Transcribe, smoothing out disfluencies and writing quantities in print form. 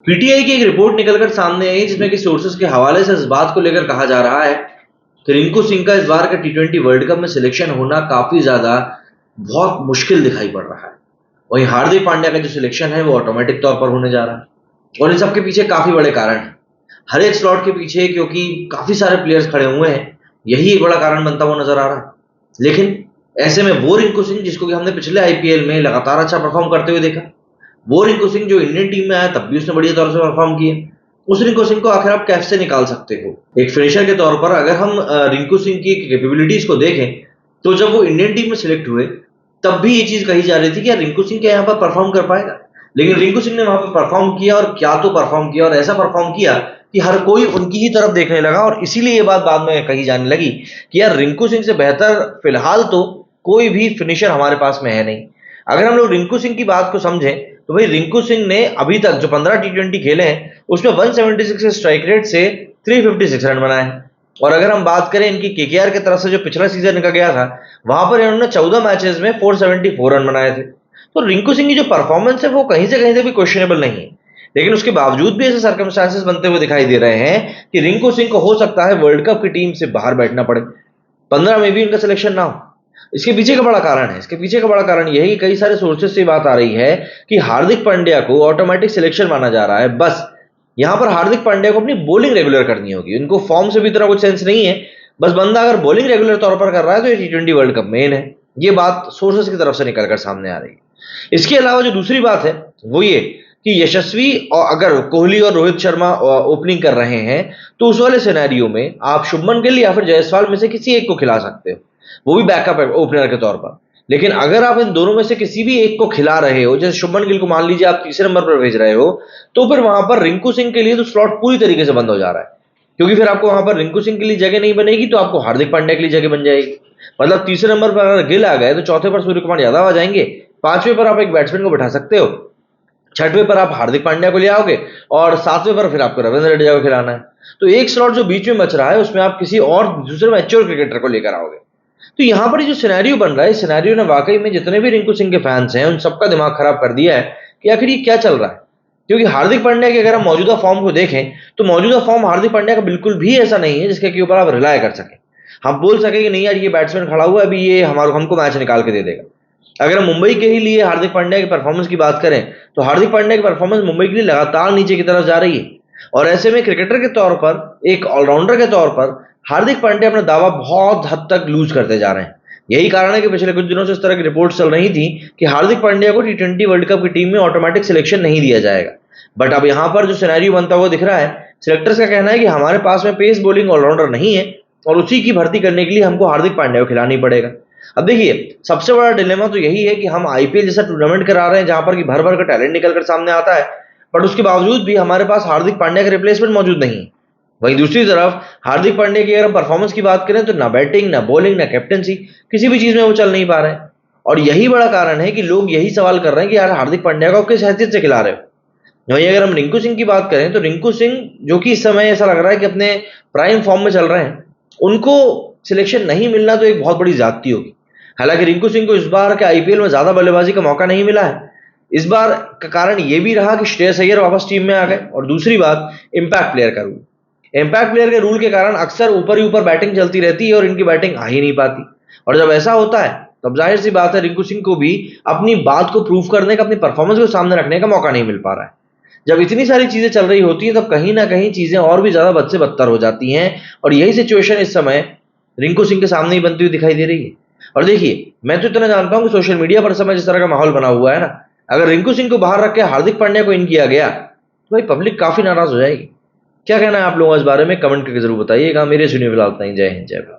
PTI की एक report निकलकर सामने आई जिसमें कि सोर्सेस के हवाले से इस बात को लेकर कहा जा रहा है कि रिंकू सिंह का इस बार का टी20 वर्ल्ड कप में सिलेक्शन होना काफी ज्यादा बहुत मुश्किल दिखाई पड़ रहा है। वहीं हार्दिक पांड्या का जो सिलेक्शन है वो ऑटोमेटिक तौर पर होने जा रहा है और इन सब के पीछे काफी बड़े कारण हैं। हर एक स्लॉट के पीछे क्योंकि काफी सारे प्लेयर्स खड़े हुए हैं, यही एक बड़ा कारण बनता हुआ नजर आ रहा है। लेकिन ऐसे में वो रिंकू सिंह जिसको कि हमने पिछले आईपीएल में लगातार अच्छा परफॉर्म करते हुए देखा, वो रिंकू सिंह जो इंडियन टीम में आया तब भी उसने बढ़िया तौर से परफॉर्म किया, उस रिंकू सिंह को आखिर आप कैसे निकाल सकते हो? एक फिनिशर के तौर पर अगर हम रिंकू सिंह की कैपेबिलिटीज को देखें तो जब वो इंडियन टीम में सिलेक्ट हुए तब भी ये चीज कही जा रही थी कि यार रिंकू सिंह क्या यहाँ पर परफॉर्म कर पाएगा, लेकिन रिंकू सिंह ने वहां पर परफॉर्म किया और क्या तो परफॉर्म किया और ऐसा परफॉर्म किया कि हर कोई उनकी ही तरफ देखने लगा और इसीलिए ये बात बाद में कही जाने लगी कि यार रिंकू सिंह से बेहतर फिलहाल तो कोई भी फिनिशर हमारे पास में है नहीं। अगर हम लोग रिंकू सिंह की बात को समझें तो भाई रिंकू सिंह ने अभी तक जो 15 टी20 खेले हैं उसमें 176 स्ट्राइक रेट से 356 रन बनाए हैं। और अगर हम बात करें इनकी केकेआर की तरफ से जो पिछला सीजन इनका गया था वहां पर इन्होंने 14 मैचेस में 474 रन बनाए थे। तो रिंकू सिंह की जो परफॉर्मेंस है वो कहीं से भी क्वेश्चनेबल नहीं है, लेकिन उसके बावजूद भी ऐसे सर्कमस्टांसेस बनते हुए दिखाई दे रहे हैं कि रिंकू सिंह को हो सकता है वर्ल्ड कप की टीम से बाहर बैठना पड़े, 15 में भी इनका सिलेक्शन ना हो। इसके पीछे का बड़ा कारण है, इसके पीछे का बड़ा कारण यह है कि कई सारे सोर्सेस से बात आ रही है कि हार्दिक पांड्या को ऑटोमेटिक सिलेक्शन माना जा रहा है। बस यहां पर हार्दिक पांड्या को अपनी बॉलिंग रेगुलर करनी होगी, उनको फॉर्म से भी इतना कुछ सेंस नहीं है। बस बंदा अगर बॉलिंग रेगुलर तौर पर कर रहा है तो ये टी20 वर्ल्ड कप मेन है। ये बात सोर्सेस की तरफ से निकलकर सामने आ रही है। इसके अलावा जो दूसरी बात है वो ये कि यशस्वी और अगर कोहली और रोहित शर्मा ओपनिंग कर रहे हैं तो उस वाले सिनेरियो में आप शुभमन गिल या फिर जायसवाल में से किसी एक को खिला सकते हो, वो भी बैकअप ओपनर के तौर पर। लेकिन अगर आप इन दोनों में से किसी भी एक को खिला रहे हो, जैसे शुभमन गिल को मान लीजिए आप तीसरे नंबर पर भेज रहे हो, तो फिर वहां पर रिंकू सिंह के लिए तो स्लॉट पूरी तरीके से बंद हो जा रहा है, क्योंकि फिर आपको वहां पर रिंकू सिंह के लिए जगह नहीं बनेगी तो आपको हार्दिक पांड्या के लिए जगह बन जाएगी। मतलब तीसरे नंबर पर अगर गिल आ गए तो चौथे पर सूर्य कुमार यादव आ जाएंगे, पांचवें पर आप एक बैट्समैन को बैठा सकते हो, छठवें पर आप हार्दिक पांड्या को ले आओगे और सातवें पर फिर आपको रविंद्र जडेजा को खिलाना है। तो एक स्लॉट जो बीच में बच रहा है उसमें आप किसी और दूसरे मैच्योर क्रिकेटर को लेकर आओगे। तो यहां पर जो सिनेरियो बन रहा है, इस सिनेरियो ने वाकई में जितने भी रिंकू सिंह के फैंस हैं उन सबका दिमाग खराब कर दिया है कि आखिर ये क्या चल रहा है। क्योंकि हार्दिक पांड्या के अगर हम मौजूदा फॉर्म को देखें तो मौजूदा फॉर्म हार्दिक पांड्या का बिल्कुल भी ऐसा नहीं है जिसके ऊपर आप रिलाय कर सकें, हम बोल सके कि नहीं यार ये बैट्समैन खड़ा हुआ है अभी ये हमको मैच निकाल के दे देगा। अगर हम मुंबई के ही लिए हार्दिक पांड्या की परफॉर्मेंस की बात करें तो हार्दिक पांड्या की परफॉर्मेंस मुंबई के लिए लगातार नीचे की तरफ जा रही है और ऐसे में क्रिकेटर के तौर पर, एक ऑलराउंडर के तौर पर हार्दिक पांड्या अपना दावा बहुत हद तक लूज करते जा रहे हैं। यही कारण है कि पिछले कुछ दिनों से इस तरह की रिपोर्ट चल रही थी कि हार्दिक पांड्या को टी20 वर्ल्ड कप की टीम में ऑटोमेटिक सिलेक्शन नहीं दिया जाएगा। बट अब यहां पर जो सिनेरियो बनता हुआ दिख रहा है, सिलेक्टर्स का कहना है कि हमारे पास में पेस बॉलिंग ऑलराउंडर नहीं है और उसी की भर्ती करने के लिए हमको हार्दिक पांड्या को खिलानी पड़ेगा। अब देखिए सबसे बड़ा डिलेमा तो यही है कि हम आईपीएल जैसा टूर्नामेंट करा रहे हैं जहां पर कि भर भर का टैलेंट निकलकर सामने आता है, बट उसके बावजूद भी हमारे पास हार्दिक पांड्या का रिप्लेसमेंट मौजूद नहीं है। वहीं दूसरी तरफ हार्दिक पांड्या की अगर हम परफॉर्मेंस की बात करें तो ना बैटिंग, ना बॉलिंग, ना कैप्टनसी, किसी भी चीज में वो चल नहीं पा रहे हैं। और यही बड़ा कारण है कि लोग यही सवाल कर रहे हैं कि यार हार्दिक पांड्या को किस हैसियत से खिला रहे हो। वहीं अगर हम रिंकू सिंह की बात करें तो रिंकू सिंह जो कि इस समय ऐसा लग रहा है कि अपने प्राइम फॉर्म में चल रहे हैं, उनको सिलेक्शन नहीं मिलना तो एक बहुत बड़ी ज्यादती होगी। हालांकि रिंकू सिंह को इस बार के आईपीएल में ज्यादा बल्लेबाजी का मौका नहीं मिला है। इस बार का कारण यह भी रहा कि श्रेयस अय्यर वापस टीम में आ गए और दूसरी बात इंपैक्ट प्लेयर का रूल। इंपैक्ट प्लेयर के रूल के कारण अक्सर ऊपर ही ऊपर बैटिंग चलती रहती है और इनकी बैटिंग आ ही नहीं पाती, और जब ऐसा होता है तब जाहिर सी बात है रिंकू सिंह को भी अपनी बात को प्रूव करने का, अपनी परफॉर्मेंस को सामने रखने का मौका नहीं मिल पा रहा है। जब इतनी सारी चीजें चल रही होती हैं तब कहीं ना कहीं चीजें और भी ज्यादा बद से बदतर हो जाती हैं और यही सिचुएशन इस समय रिंकू सिंह के सामने ही बनती हुई दिखाई दे रही है। और देखिए मैं तो इतना जानता हूं कि सोशल मीडिया पर समय जिस तरह का माहौल बना हुआ है ना, अगर रिंकू सिंह को बाहर रख के हार्दिक पांड्या को इन किया गया तो भाई पब्लिक काफी नाराज हो जाएगी। क्या कहना है आप लोगों इस बारे में, कमेंट करके जरूर बताइएगा। मेरे सुनिए फिलहाल इतना ही। जय हिंद, जय भारत।